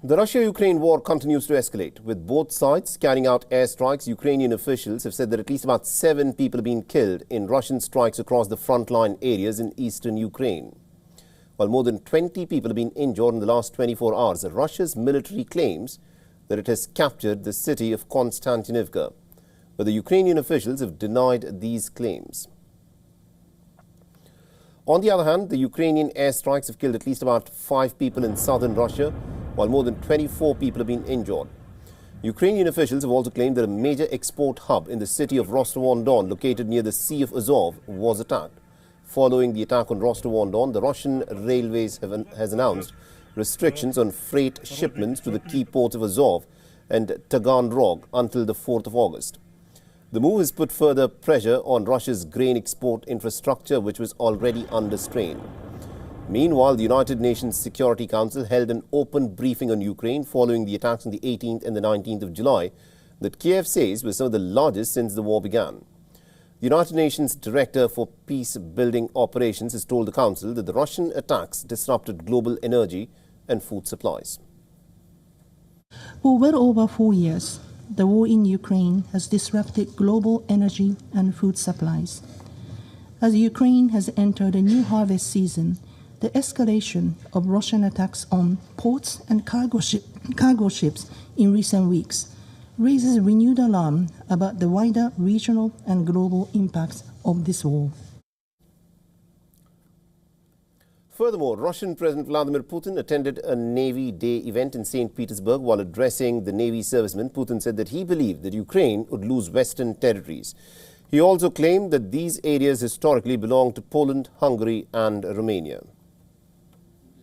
The Russia-Ukraine war continues to escalate. With both sides carrying out airstrikes, Ukrainian officials have said that at least about 7 people have been killed in Russian strikes across the frontline areas in eastern Ukraine. While more than 20 people have been injured in the last 24 hours, Russia's military claims that it has captured the city of Konstantinivka. But the Ukrainian officials have denied these claims. On the other hand, the Ukrainian airstrikes have killed at least about 5 people in southern Russia, while more than 24 people have been injured. Ukrainian officials have also claimed that a major export hub in the city of Rostov-on-Don, located near the Sea of Azov, was attacked. Following the attack on Rostov-on-Don, the Russian railways has announced restrictions on freight shipments to the key ports of Azov and Taganrog until the 4th of August. The move has put further pressure on Russia's grain export infrastructure, which was already under strain. Meanwhile, the United Nations Security Council held an open briefing on Ukraine following the attacks on the 18th and the 19th of July that Kiev says were some of the largest since the war began. The United Nations Director for Peace-Building Operations has told the Council that the Russian attacks disrupted global energy and food supplies. For well over 4 years, the war in Ukraine has disrupted global energy and food supplies. As Ukraine has entered a new harvest season, the escalation of Russian attacks on ports and cargo ships in recent weeks raises renewed alarm about the wider regional and global impacts of this war. Furthermore, Russian President Vladimir Putin attended a Navy Day event in St. Petersburg. While addressing the Navy servicemen, Putin said that he believed that Ukraine would lose Western territories. He also claimed that these areas historically belonged to Poland, Hungary and Romania.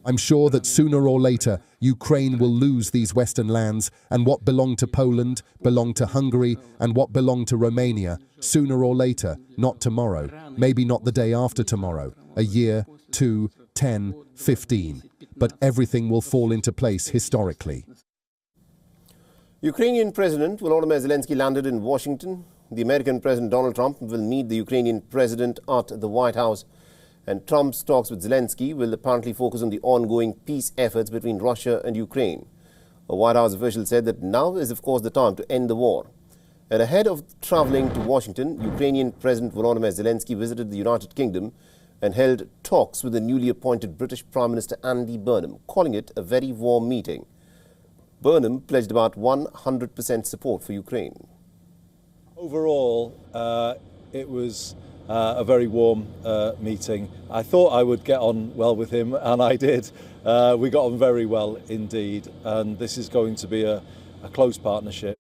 I'm sure that sooner or later, Ukraine will lose these Western lands, and what belonged to Poland belonged to Hungary, and what belonged to Romania, sooner or later, not tomorrow, maybe not the day after tomorrow, a year, 2, 10, 15, but everything will fall into place historically. Ukrainian President Volodymyr Zelenskyy landed in Washington. The American President Donald Trump will meet the Ukrainian President at the White House. And Trump's talks with Zelensky will apparently focus on the ongoing peace efforts between Russia and Ukraine. A White House official said that now is, of course, the time to end the war. And ahead of traveling to Washington, Ukrainian President Volodymyr Zelenskyy visited the United Kingdom and held talks with the newly appointed British Prime Minister Andy Burnham, calling it a very warm meeting. Burnham pledged about 100% support for Ukraine. Overall, it was a very warm meeting. I thought I would get on well with him, and I did. We got on very well indeed, and this is going to be a close partnership.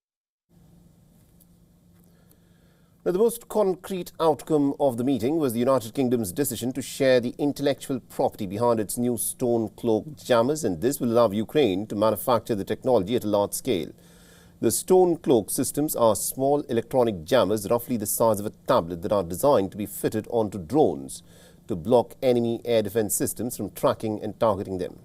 Now, the most concrete outcome of the meeting was the United Kingdom's decision to share the intellectual property behind its new stone cloak jammers, and this will allow Ukraine to manufacture the technology at a large scale. The stone cloak systems are small electronic jammers roughly the size of a tablet that are designed to be fitted onto drones to block enemy air defense systems from tracking and targeting them.